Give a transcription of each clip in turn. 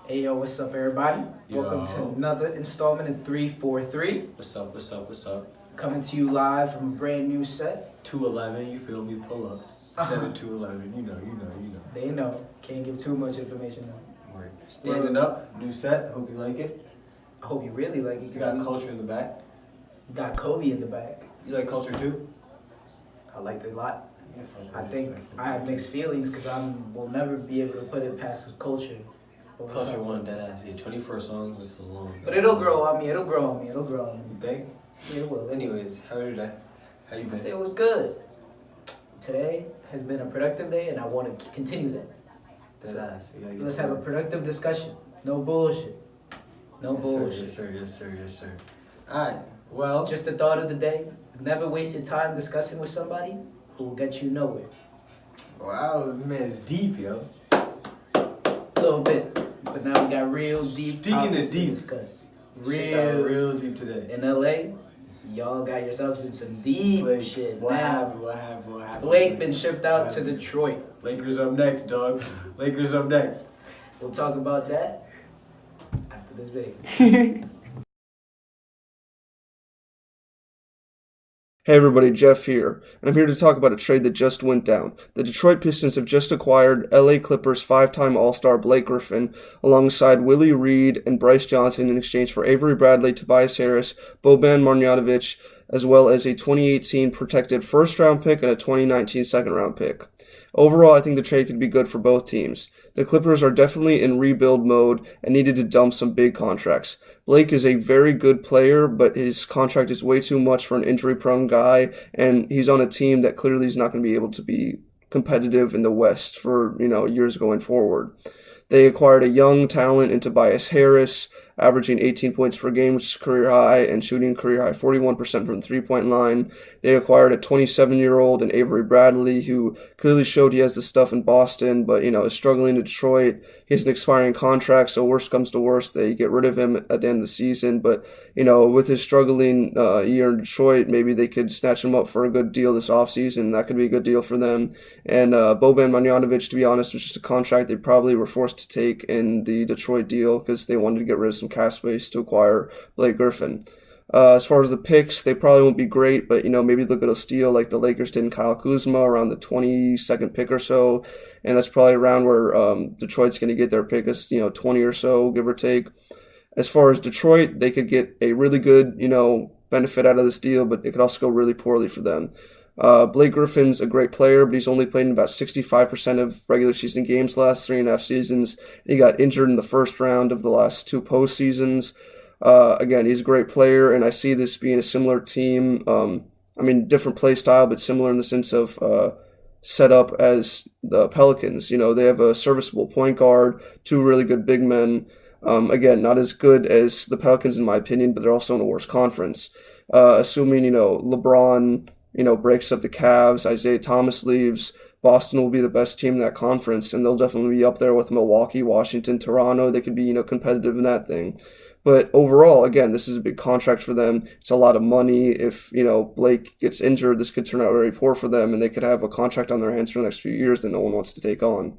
Hey yo, what's up everybody? Yo. Welcome to another installment of 343. What's up? Coming to you live from a brand new set. 211, you feel me? Pull up. 7211, you know. They know. Can't give too much information though. We're standing up, new set. Hope you like it. I hope you really like it. You got culture in the back. Got Kobe in the back. You like culture too? I liked it a lot. I think I have mixed feelings because I will never be able to put it past culture. Culture one, dead ass. Yeah, 24 songs is so long. But it'll grow on me. It'll grow on me. You think? Yeah, it will. Anyways, how was your day? How you been? It was good. Today has been a productive day, and I want to continue that. Dead ass. Let's have a productive discussion. No bullshit. No bullshit. Yes, sir. Alright, well. Just the thought of the day. Never waste your time discussing with somebody who will get you nowhere. Wow, man, it's deep, yo. A little bit. But now we got real deep topics to discuss. Real deep today. In LA, y'all got yourselves in some deep shit. What happened? Blake been shipped out to Detroit. Lakers up next, dog. Lakers up next. We'll talk about that after this video. Hey everybody, Jeff here, and I'm here to talk about a trade that just went down. The Detroit Pistons have just acquired LA Clippers five-time All-Star Blake Griffin alongside Willie Reed and Bryce Johnson in exchange for Avery Bradley, Tobias Harris, Boban Marjanovic, as well as a 2018 protected first-round pick and a 2019 second-round pick. Overall, I think the trade could be good for both teams. The Clippers are definitely in rebuild mode and needed to dump some big contracts. Blake is a very good player, but his contract is way too much for an injury-prone guy, and he's on a team that clearly is not going to be able to be competitive in the West for, years going forward. They acquired a young talent in Tobias Harris, averaging 18 points per game, which is career high, and shooting career high 41% from the three-point line. They acquired a 27-year-old in Avery Bradley, who clearly showed he has the stuff in Boston, but, is struggling in Detroit. He has an expiring contract, so worst comes to worst, they get rid of him at the end of the season. But, with his struggling year in Detroit, maybe they could snatch him up for a good deal this offseason. That could be a good deal for them. And Boban Marjanovic, to be honest, was just a contract they probably were forced to take in the Detroit deal because they wanted to get rid of some cap space to acquire Blake Griffin. As far as the picks, they probably won't be great, but maybe look at a steal like the Lakers did in Kyle Kuzma around the 22nd pick or so, and that's probably around where Detroit's going to get their pick, is 20 or so, give or take. As far as Detroit, they could get a really good benefit out of this deal, but it could also go really poorly for them. Blake Griffin's a great player, but he's only played in about 65% of regular season games the last 3.5 seasons. He got injured in the first round of the last two postseasons. Again, he's a great player, and I see this being a similar team. Different play style, but similar in the sense of setup as the Pelicans. They have a serviceable point guard, two really good big men. Again, not as good as the Pelicans in my opinion, but they're also in a worse conference. Assuming, LeBron, breaks up the Cavs, Isaiah Thomas leaves, Boston will be the best team in that conference, and they'll definitely be up there with Milwaukee, Washington, Toronto. They could be, competitive in that thing. But overall, again, this is a big contract for them. It's a lot of money. If, Blake gets injured, this could turn out very poor for them, and they could have a contract on their hands for the next few years that no one wants to take on.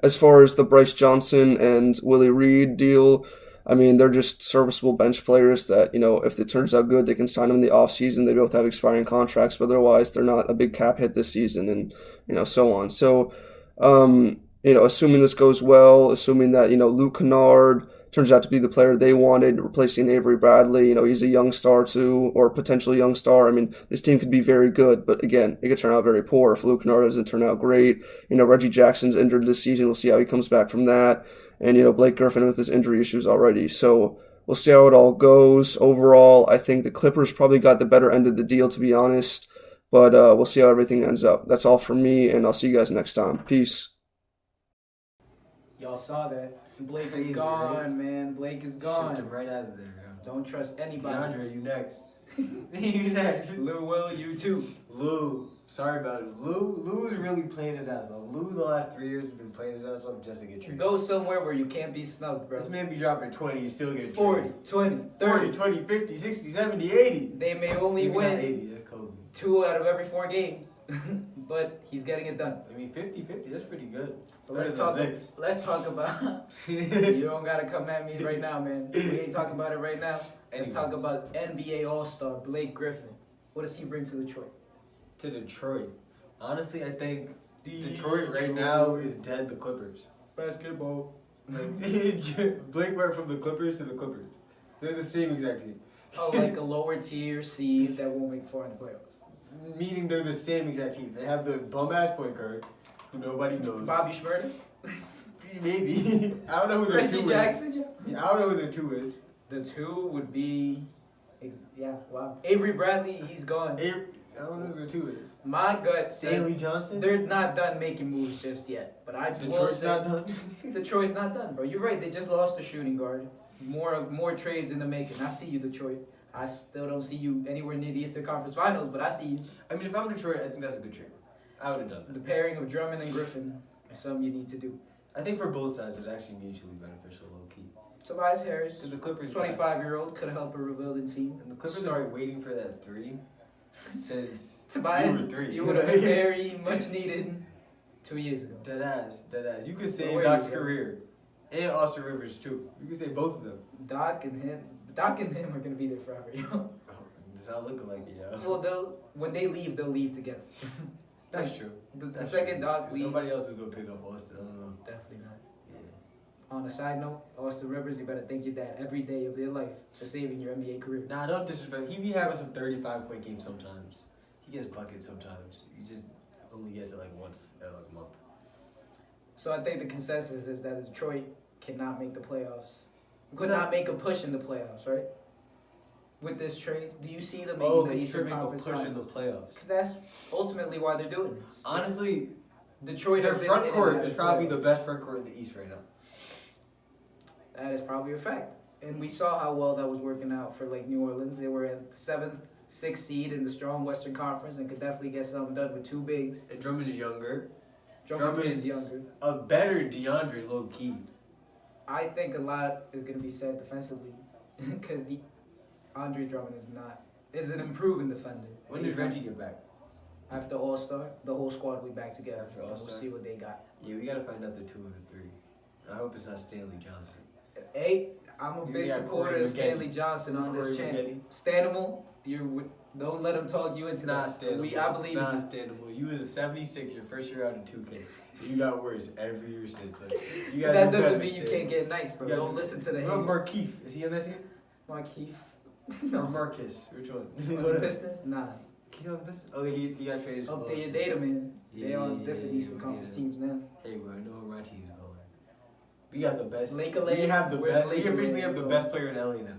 As far as the Bryce Johnson and Willie Reed deal, they're just serviceable bench players that, if it turns out good, they can sign them in the offseason. They both have expiring contracts, but otherwise they're not a big cap hit this season, and, so on. So, assuming this goes well, assuming that, Luke Kennard turns out to be the player they wanted, replacing Avery Bradley. He's a young star too, or potential young star. This team could be very good, but again, it could turn out very poor if Luke Kennard doesn't turn out great. Reggie Jackson's injured this season. We'll see how he comes back from that. And, Blake Griffin with his injury issues already. So we'll see how it all goes. Overall, I think the Clippers probably got the better end of the deal, to be honest. But we'll see how everything ends up. That's all from me, and I'll see you guys next time. Peace. Y'all saw that. Blake is gone, right? Man. Blake is gone. Shipped him right out of there, yo. Don't trust anybody. DeAndre, you next. You next. Lou Will, you too. Lou, sorry about it. Lou's really playing his ass off. Lou, the last 3 years, has been playing his ass off just to get traded. Go somewhere where you can't be snubbed, bro. This man be dropping 20 and still get 40, 20, 30. 20, 50, 60, 70, 80. They may only win 80, that's Kobe. 2 out of every 4 games. but he's getting it done. I mean, 50-50, that's pretty good. But Better let's talk about. You don't gotta come at me right now, man. We ain't talking about it right now. Let's talk about NBA All-Star Blake Griffin. What does he bring to Detroit? To Detroit. Honestly, I think Detroit right now is dead the Clippers. Basketball. Like, Blake went from the Clippers to the Clippers. They're the same exact team. Oh, like a lower tier seed that won't make it far in the playoffs. Meaning they're the same exact team. They have the bum-ass point guard who nobody knows. Bobby Schmurder? Maybe. I don't know who their Reggie two Jackson? is. Yeah, I don't know who their two is. The two would be, wow. Avery Bradley, he's gone. I don't know who their two is. My gut says Stanley Johnson? they're not done making moves just yet. But I will Detroit's say not done? Detroit's not done, bro. You're right. They just lost a shooting guard. More trades in the making. I see you, Detroit. I still don't see you anywhere near the Eastern Conference Finals, but I see you. I mean, if I'm Detroit, I think that's a good trade. I would have done The that. pairing of Drummond and Griffin is something you need to do. I think for both sides, it's actually mutually beneficial, low-key. Tobias Harris, Because the Clippers... 25-year-old, could help a rebuilding team. And the Clippers are waiting for that three since... Tobias, three. you would have been very much needed 2 years ago. Deadass. You could So save where Doc's you go? career. And Austin Rivers, too. You could save both of them. Doc and him are gonna be there forever, yo. Oh, it's not looking like it, yeah. Well, when they leave, they'll leave together. That's true. The That's second true. Doc leaves, Nobody else is going to pick up Austin. I don't know. definitely not. Yeah. On a side note, Austin Rivers, you better thank your dad every day of your life for saving your NBA career. Nah, don't disrespect. He be having some 35-point games sometimes. He gets buckets sometimes. He just only gets it like once every like month. So I think the consensus is that Detroit cannot make the playoffs. Could not make a push in the playoffs, right? With this trade, do you see them making the Eastern Conference push in the Finals? playoffs. Because that's ultimately why they're doing it. Honestly, Detroit their has been front in and court out is of probably playoffs. the best front court in the East right now. That is probably a fact. And we saw how well that was working out for like New Orleans. They were at the 7th, 6th seed in the strong Western Conference and could definitely get something done with two bigs. And Drummond is younger. Drummond is younger. A better DeAndre low key. I think a lot is going to be said defensively because Andre Drummond is an improving defender. When does Reggie get back? After All-Star, the whole squad will be back together. After And we'll All-Star? see what they got. Yeah, we gotta find out the 2 and the 3. I hope it's not Stanley Johnson. Hey, I'm a You big got supporter Corey of Stanley Maggette. Johnson on Corey this channel. Maggette. Stanimal, don't let him talk you into Not that. standable. I believe not in you. standable. You was a 76 your first year out in 2K. You got worse every year since. Like, you That doesn't mean you can't get nice, bro. You gotta- Don't listen to the What about haters. Markeith? Is he on that team? Markeith. Or Marcus? Which one? On the Pistons? Nah. He's on the Pistons? Oh, he got traded to Update your Boston. data, man. They Yeah, are yeah, different yeah, Eastern Conference yeah. teams now. Hey, bro, I know where my team's going. We got the best. Laker we Land? have the Where's best. We Laker officially Land have the going? best player in LA now.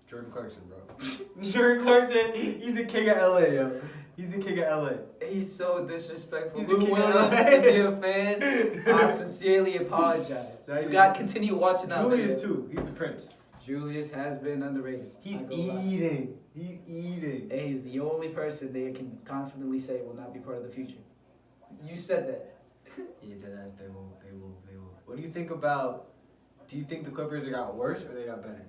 Jordan Clarkson, bro. Jordan Clarkson, he's the king of LA, yo. He's the king of LA. He's so disrespectful. He's the Lou king of Williams, LA. if you're a fan, I sincerely apologize. So You got to continue watching out. Julius, man. too. He's the prince. Julius has been underrated. He's Not gonna lie. eating. He's eating. Hey, he's the only person they can confidently say will not be part of the future. You said that. Yeah, deadass, they will. What do you think about, do you think the Clippers got worse or they got better?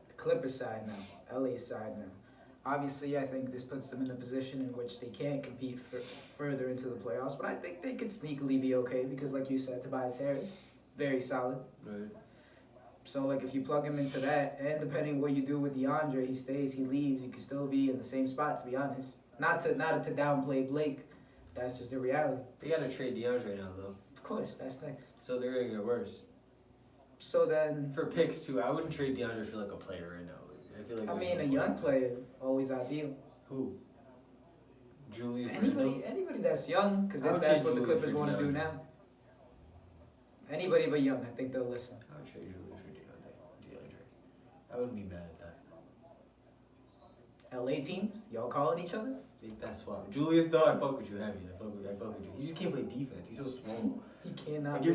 The Clippers side now, LA side now. Obviously, I think this puts them in a position in which they can't compete further into the playoffs, but I think they could sneakily be okay because, like you said, Tobias Harris, very solid. Right. So, like, if you plug him into that, and depending what you do with DeAndre, he stays, he leaves, you can still be in the same spot, to be honest. Not to downplay Blake, that's just the reality. They got to trade DeAndre now, though. Of course, that's next. So they're going to get worse. So then, For picks, too, I wouldn't trade DeAndre for, like, a player right now. Like, I feel like I there's mean, no a young point. player, always ideal. Who? Julius Randle? Anybody that's young, because I would that's trade what the Julius Clippers for want to do DeAndre. now. Anybody but young, I think they'll listen. I would trade Julius for DeAndre. I wouldn't be mad at that. LA teams, y'all calling each other? That's swap. Julius, though, I fuck with you heavy. I fuck with you. He just can't play defense. He's so small. He cannot. Like, if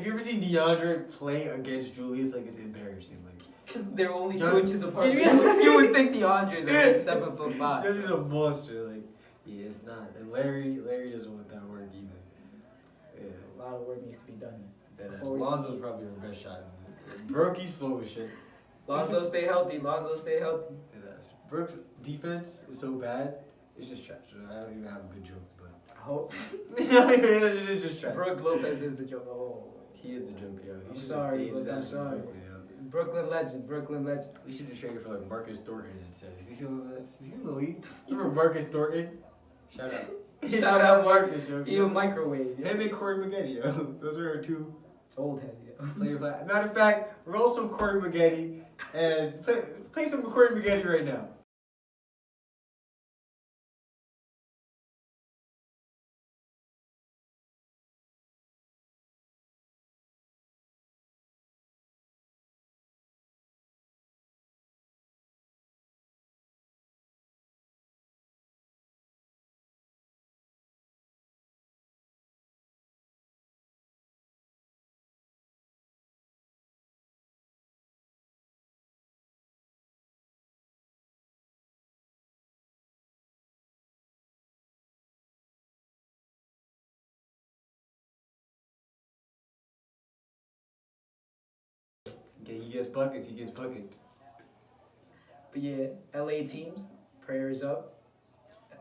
you ever seen DeAndre play against Julius, like, it's embarrassing. Like, Because they're only John- 2 inches apart. You would think DeAndre's only 7'5". DeAndre's a monster. Like, yeah, it's not. And Larry doesn't want that work either. Yeah. A lot of work needs to be done. That ass. Before we- Lonzo's probably our best shot. Brookie's slow as shit. Lonzo, stay healthy. Lonzo, stay healthy. That ass. Brooks' defense is so bad, it's just trash. I don't even have a good joke, but I hope. Just try. Brooke Lopez is the joke. Oh. He is the joke, yo. I'm sorry, Brooke, I'm sorry. Brooklyn legend. We should have traded for like Marcus Thornton instead. Is he still in this? Is he in the league? Remember Marcus Thornton? Shout out. Shout out Marcus, yo. He'll microwave. Yo. Him and Corey Maggette, yo. Those are our two Old head. Yo. players. Matter of fact, roll some Corey Maggette and play some Corey Maggette right now. Okay, he gets buckets. But yeah, LA teams, prayers up.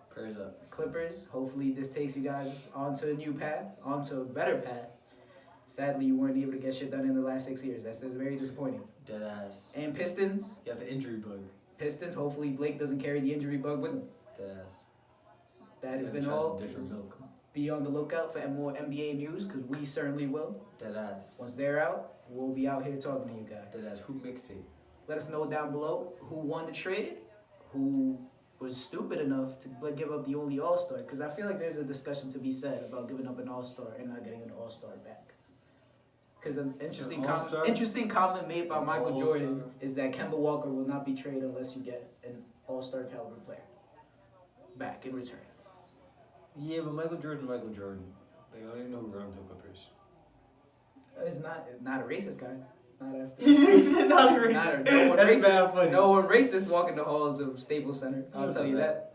Prayers up. Clippers, hopefully this takes you guys onto a new path, onto a better path. Sadly, you weren't able to get shit done in the last 6 years. That's very disappointing. Dead ass. And Pistons, You got the injury bug. hopefully Blake doesn't carry the injury bug with him. Dead ass. That has Gotta been try all. some different milk. Be on the lookout for more NBA news, because we certainly will. Dead ass. Once they're out, we'll be out here talking to you guys. Dead ass. Who mixtape? Let us know down below who won the trade, who was stupid enough to give up the only All-Star, because I feel like there's a discussion to be said about giving up an All-Star and not getting an All-Star back. Because an interesting All-Star? interesting comment made by An Michael All-Star? Jordan is that Kemba Walker will not be traded unless you get an All-Star caliber player back in return. Yeah, but Michael Jordan. Like, I don't even know who runs the Clippers. It's not a racist guy. Not after. He said not racist. No one That's racist. bad funny. No one racist walking the halls of Staples Center. I'll don't tell know you that.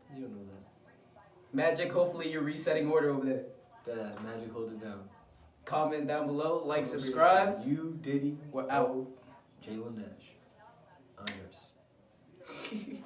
that. You don't know that. Magic, hopefully you're resetting order over there. Dead ass. Magic holds it down. Comment down below, like, subscribe. You, Diddy, We're out. Jalen Nash. On yours.